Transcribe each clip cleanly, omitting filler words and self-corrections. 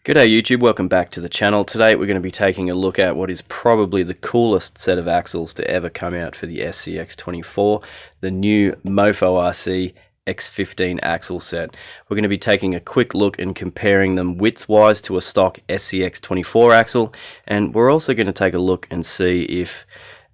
G'day YouTube, welcome back to the channel. Today we're going to be taking a look at what is probably the coolest set of axles to ever come out for the SCX24, the new MofoRC X15 axle set. We're going to be taking a quick look and comparing them width-wise to a stock SCX24 axle, and we're also going to take a look and see if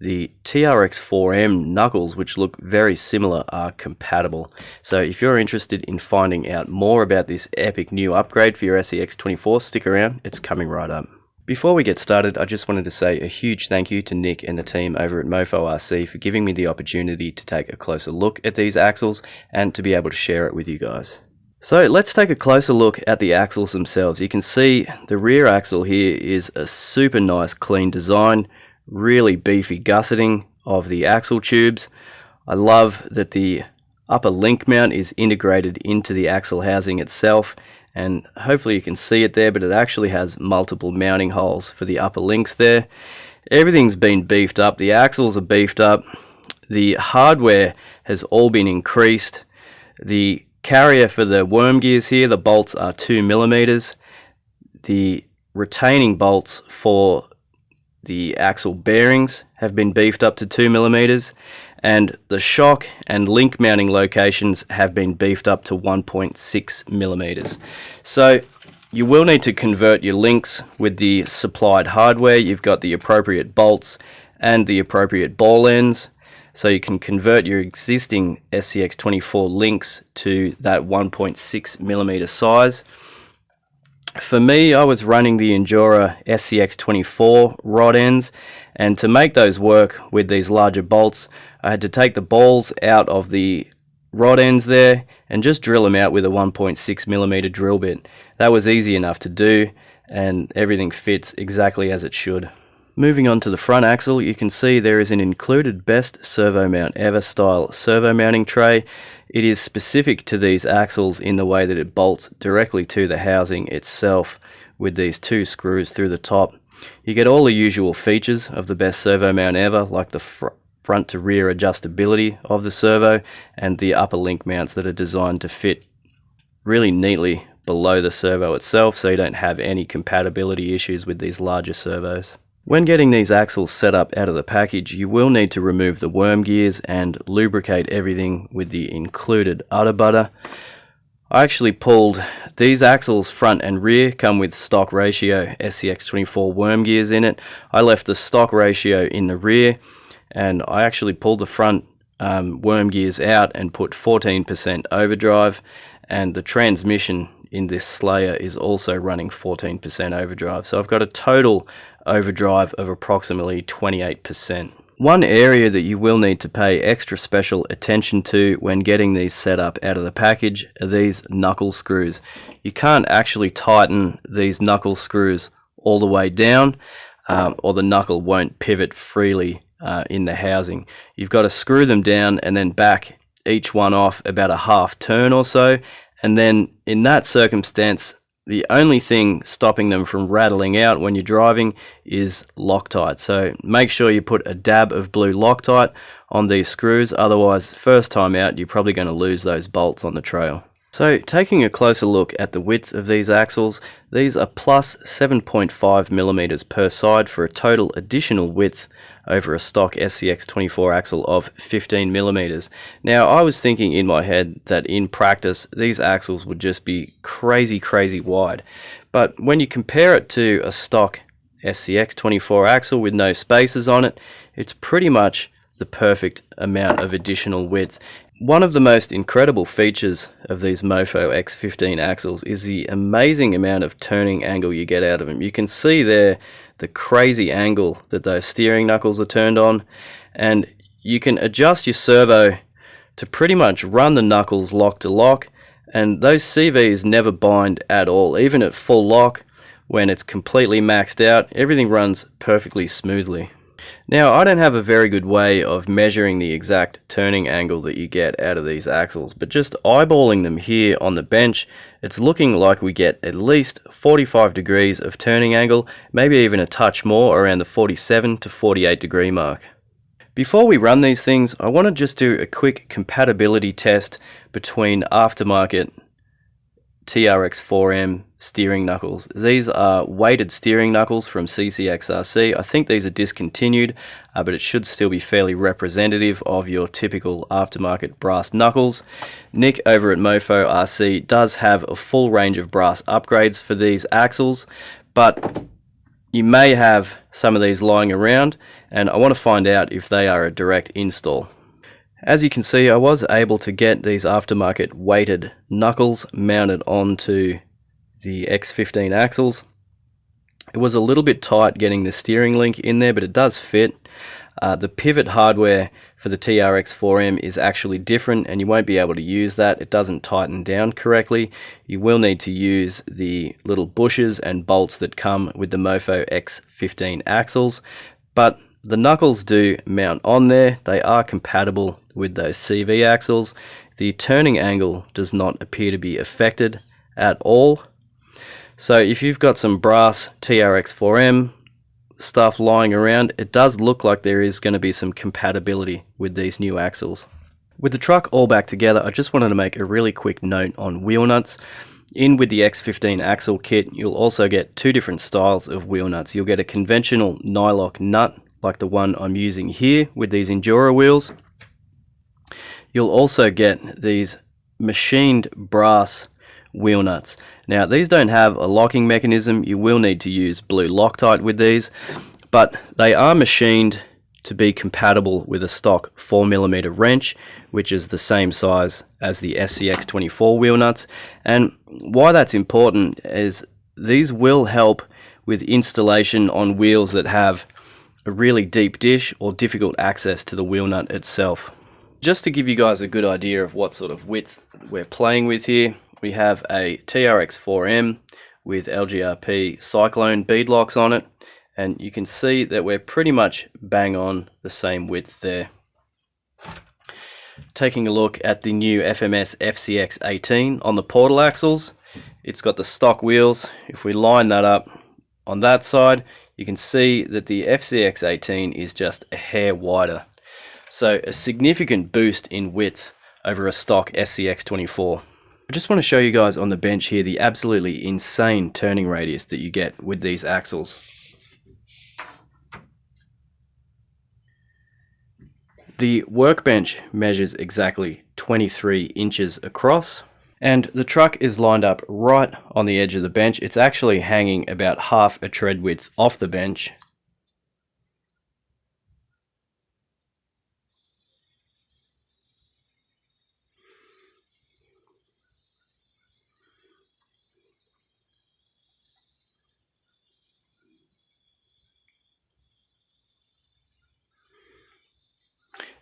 the TRX4M knuckles, which look very similar, are compatible. So if you're interested in finding out more about this epic new upgrade for your SCX24, stick around, it's coming right up. Before we get started, I just wanted to say a huge thank you to Nick and the team over at MofoRC for giving me the opportunity to take a closer look at these axles and to be able to share it with you guys. So let's take a closer look at the axles themselves. You can see the rear axle here is a super nice clean design, really beefy gusseting of the axle tubes. I love that the upper link mount is integrated into the axle housing itself, and hopefully you can see it there, but it actually has multiple mounting holes for the upper links there. Everything's been beefed up, the axles are beefed up, the hardware has all been increased. The carrier for the worm gears here, the bolts are 2mm. The retaining bolts for the axle bearings have been beefed up to 2mm, and the shock and link mounting locations have been beefed up to 1.6mm. So you will need to convert your links with the supplied hardware. You've got the appropriate bolts and the appropriate ball ends, so you can convert your existing SCX24 links to that 1.6mm size. For me, I was running the Endura SCX24 rod ends, and to make those work with these larger bolts, I had to take the balls out of the rod ends there and just drill them out with a 1.6mm drill bit. That was easy enough to do, and everything fits exactly as it should. Moving on to the front axle, you can see there is an included best servo mount ever style servo mounting tray. It is specific to these axles in the way that it bolts directly to the housing itself with these two screws through the top. You get all the usual features of the best servo mount ever, like the front to rear adjustability of the servo and the upper link mounts that are designed to fit really neatly below the servo itself, so you don't have any compatibility issues with these larger servos. When getting these axles set up out of the package, you will need to remove the worm gears and lubricate everything with the included udder butter. I actually pulled these axles front and rear come with stock ratio SCX24 worm gears in it. I left the stock ratio in the rear, and I actually pulled the front worm gears out and put 14% overdrive, and the transmission in this Slayer is also running 14% overdrive, so I've got a total overdrive of approximately 28%. One area that you will need to pay extra special attention to when getting these set up out of the package are these knuckle screws. You can't actually tighten these knuckle screws all the way down, or the knuckle won't pivot freely in the housing. You've got to screw them down and then back each one off about a half turn or so, and then in that circumstance the only thing stopping them from rattling out when you're driving is Loctite. So make sure you put a dab of blue Loctite on these screws, otherwise first time out you're probably going to lose those bolts on the trail. So taking a closer look at the width of these axles, these are plus 7.5mm per side for a total additional width over a stock SCX24 axle of 15mm. Now I was thinking in my head that in practice these axles would just be crazy wide, but when you compare it to a stock SCX24 axle with no spacers on it, it's pretty much the perfect amount of additional width. One of the most incredible features of these Mofo X15 axles is the amazing amount of turning angle you get out of them. You can see there the crazy angle that those steering knuckles are turned on, and you can adjust your servo to pretty much run the knuckles lock to lock, and those CVs never bind at all. Even at full lock, when it's completely maxed out, everything runs perfectly smoothly. Now, I don't have a very good way of measuring the exact turning angle that you get out of these axles, but just eyeballing them here on the bench, it's looking like we get at least 45 degrees of turning angle, maybe even a touch more, around the 47 to 48 degree mark. Before we run these things, I want to just do a quick compatibility test between aftermarket TRX4M steering knuckles. These are weighted steering knuckles from CCXRC. I think these are discontinued, but it should still be fairly representative of your typical aftermarket brass knuckles. Nick over at MofoRC does have a full range of brass upgrades for these axles, but you may have some of these lying around, and I want to find out if they are a direct install. As you can see, I was able to get these aftermarket weighted knuckles mounted onto the X15 axles. It was a little bit tight getting the steering link in there, but it does fit. The pivot hardware for the TRX4M is actually different, and you won't be able to use that. It doesn't tighten down correctly. You will need to use the little bushes and bolts that come with the MofoRC X15 axles, but the knuckles do mount on there. They are compatible with those CV axles. The turning angle does not appear to be affected at all. So if you've got some brass TRX4M stuff lying around, it does look like there is going to be some compatibility with these new axles. With the truck all back together, I just wanted to make a really quick note on wheel nuts. In with the X15 axle kit, you'll also get two different styles of wheel nuts. You'll get a conventional nylock nut, like the one I'm using here with these Enduro wheels. You'll also get these machined brass wheel nuts. Now, these don't have a locking mechanism. You will need to use blue Loctite with these, but they are machined to be compatible with a stock 4mm wrench, which is the same size as the SCX24 wheel nuts. And why that's important is these will help with installation on wheels that have a really deep dish or difficult access to the wheel nut itself. Just to give you guys a good idea of what sort of width we're playing with here, we have a TRX4M with LGRP Cyclone beadlocks on it, and you can see that we're pretty much bang on the same width there. Taking a look at the new FMS FCX18 on the portal axles, it's got the stock wheels. If we line that up on that side, you can see that the FCX18 is just a hair wider. So a significant boost in width over a stock SCX24. I just want to show you guys on the bench here the absolutely insane turning radius that you get with these axles. The workbench measures exactly 23 inches across, and the truck is lined up right on the edge of the bench. It's actually hanging about half a tread width off the bench.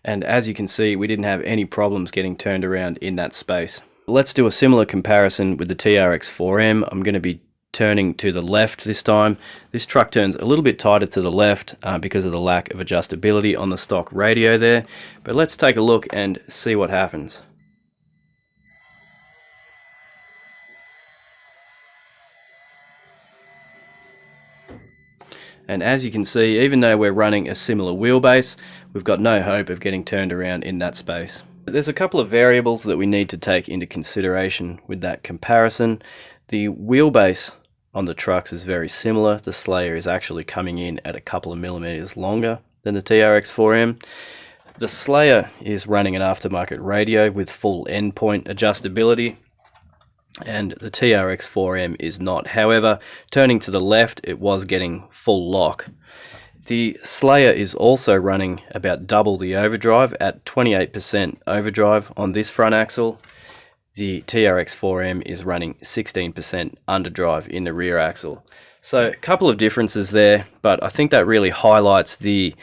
And as you can see, we didn't have any problems getting turned around in that space. Let's do a similar comparison with the TRX4M. I'm going to be turning to the left this time. This truck turns a little bit tighter to the left because of the lack of adjustability on the stock radio there. But let's take a look and see what happens. And as you can see, even though we're running a similar wheelbase, we've got no hope of getting turned around in that space. There's a couple of variables that we need to take into consideration with that comparison. The wheelbase on the trucks is very similar. The Slayer is actually coming in at a couple of millimeters longer than the TRX4M. The Slayer is running an aftermarket radio with full endpoint adjustability, and the TRX4M is not. However, turning to the left, it was getting full lock. The Slayer is also running about double the overdrive at 28% overdrive on this front axle. The TRX4M is running 16% underdrive in the rear axle. So a couple of differences there, but I think that really highlights the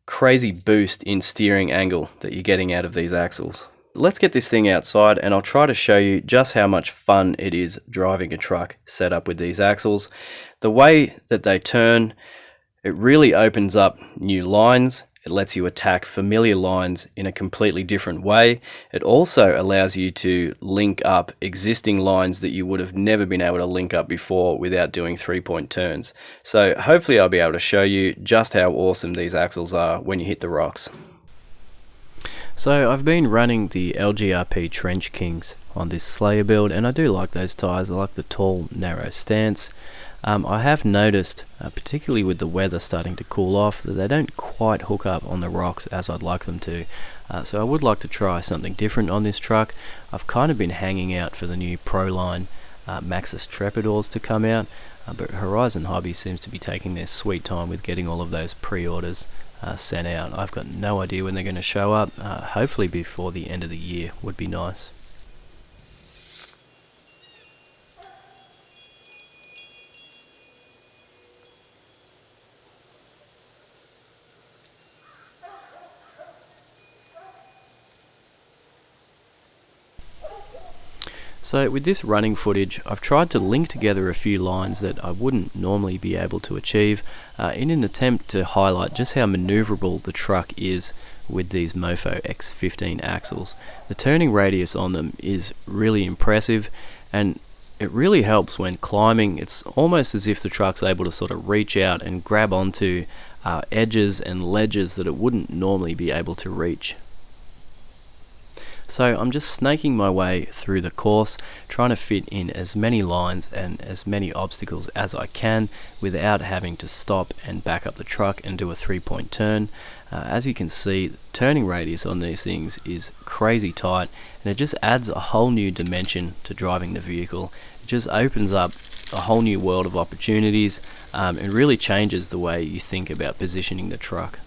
crazy boost in steering angle that you're getting out of these axles. Let's get this thing outside and I'll try to show you just how much fun it is driving a truck set up with these axles. The way that they turn, it really opens up new lines. It lets you attack familiar lines in a completely different way. It also allows you to link up existing lines that you would have never been able to link up before without doing 3-point turns. So hopefully I'll be able to show you just how awesome these axles are when you hit the rocks. So I've been running the LGRP Trench Kings on this Slayer build, and I do like those tyres. I like the tall, narrow stance. I have noticed, particularly with the weather starting to cool off, that they don't quite hook up on the rocks as I'd like them to. So I would like to try something different on this truck. I've kind of been hanging out for the new Proline Maxxis Trepidors to come out, but Horizon Hobby seems to be taking their sweet time with getting all of those pre-orders sent out. I've got no idea when they're going to show up. Hopefully before the end of the year would be nice. So with this running footage, I've tried to link together a few lines that I wouldn't normally be able to achieve in an attempt to highlight just how maneuverable the truck is with these MofoRC X15 axles. The turning radius on them is really impressive, and it really helps when climbing. It's almost as if the truck's able to sort of reach out and grab onto edges and ledges that it wouldn't normally be able to reach. So I'm just snaking my way through the course, trying to fit in as many lines and as many obstacles as I can without having to stop and back up the truck and do a 3-point turn. As you can see, the turning radius on these things is crazy tight, and it just adds a whole new dimension to driving the vehicle. It just opens up a whole new world of opportunities and really changes the way you think about positioning the truck.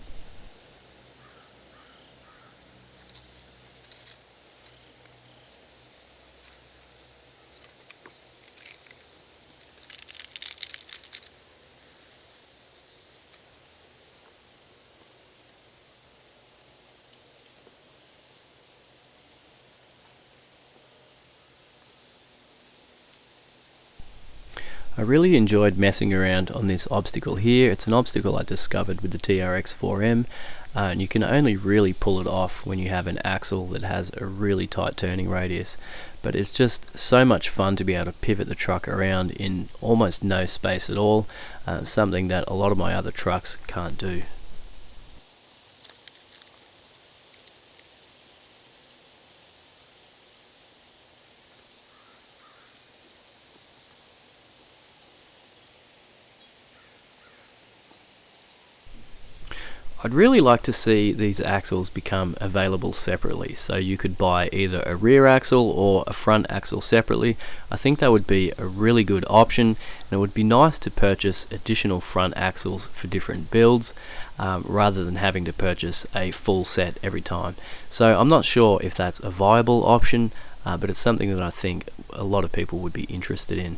I really enjoyed messing around on this obstacle here. It's an obstacle I discovered with the TRX 4M, and you can only really pull it off when you have an axle that has a really tight turning radius. But it's just so much fun to be able to pivot the truck around in almost no space at all, something that a lot of my other trucks can't do. I'd really like to see these axles become available separately, so you could buy either a rear axle or a front axle separately. I think that would be a really good option, and it would be nice to purchase additional front axles for different builds rather than having to purchase a full set every time. So I'm not sure if that's a viable option, but it's something that I think a lot of people would be interested in.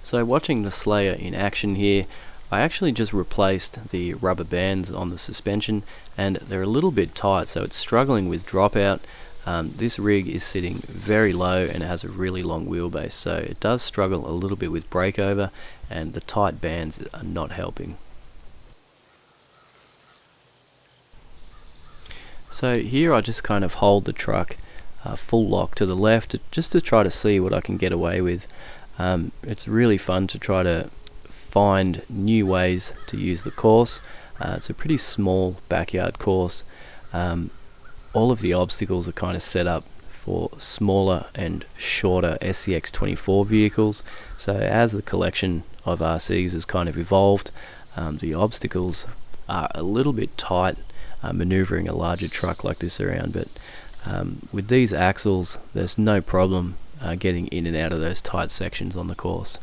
So watching the Slayer in action here, I actually just replaced the rubber bands on the suspension, and they're a little bit tight, so it's struggling with dropout. This rig is sitting very low and it has a really long wheelbase, so it does struggle a little bit with breakover, and the tight bands are not helping. So here I just kind of hold the truck full lock to the left just to try to see what I can get away with. It's really fun to try to find new ways to use the course. It's a pretty small backyard course. All of the obstacles are kind of set up for smaller and shorter SCX24 vehicles, so as the collection of RCs has kind of evolved, the obstacles are a little bit tight maneuvering a larger truck like this around, but with these axles there's no problem getting in and out of those tight sections on the course.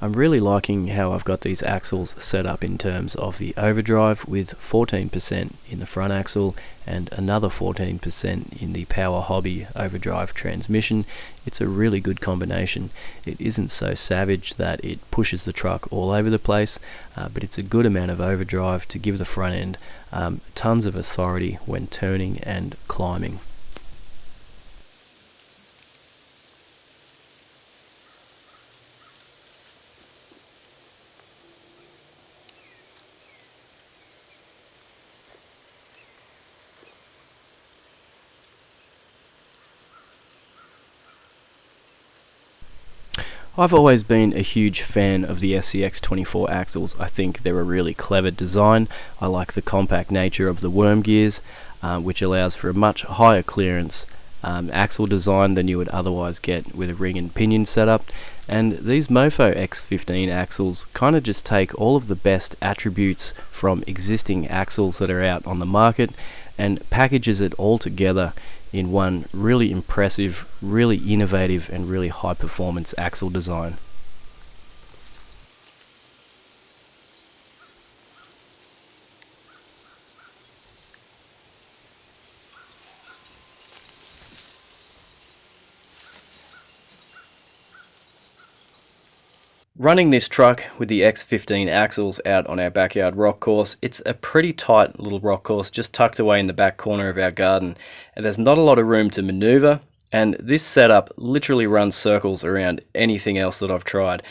I'm really liking how I've got these axles set up in terms of the overdrive, with 14% in the front axle and another 14% in the Power Hobby overdrive transmission. It's a really good combination. It isn't so savage that it pushes the truck all over the place, but it's a good amount of overdrive to give the front end tons of authority when turning and climbing. I've always been a huge fan of the SCX24 axles. I think they're a really clever design. I like the compact nature of the worm gears, which allows for a much higher clearance axle design than you would otherwise get with a ring and pinion setup. And these MofoRC X15 axles kind of just take all of the best attributes from existing axles that are out on the market and packages it all together in one really impressive, really innovative and really high performance axle design. Running this truck with the X15 axles out on our backyard rock course, it's a pretty tight little rock course just tucked away in the back corner of our garden, and there's not a lot of room to maneuver, and this setup literally runs circles around anything else that I've tried.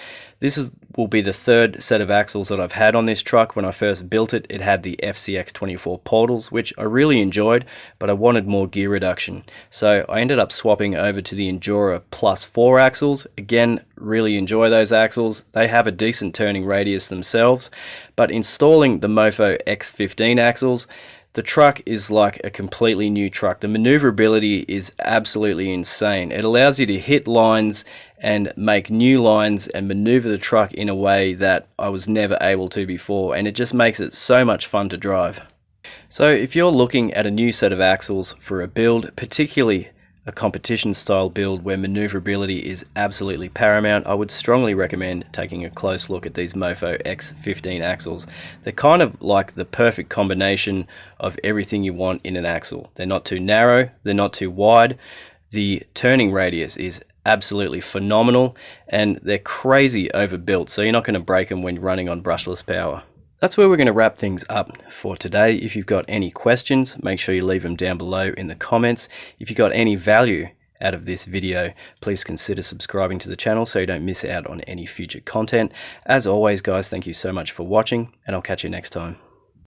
This will be the third set of axles that I've had on this truck. When I first built it, it had the SCX24 portals, which I really enjoyed, but I wanted more gear reduction. So I ended up swapping over to the Endura Plus 4 axles. Again, really enjoy those axles. They have a decent turning radius themselves, but installing the MofoRC X15 axles, the truck is like a completely new truck. The maneuverability is absolutely insane. It allows you to hit lines and make new lines and maneuver the truck in a way that I was never able to before, and it just makes it so much fun to drive. So if you're looking at a new set of axles for a build, particularly a competition style build where maneuverability is absolutely paramount, I would strongly recommend taking a close look at these MofoRC X15 axles. They're kind of like the perfect combination of everything you want in an axle. They're not too narrow, they're not too wide, the turning radius is absolutely phenomenal, and they're crazy overbuilt, so you're not going to break them when you're running on brushless power. That's where we're going to wrap things up for today. If you've got any questions, make sure you leave them down below in the comments. If you got any value out of this video, please consider subscribing to the channel so you don't miss out on any future content. As always, guys, thank you so much for watching, and I'll catch you next time.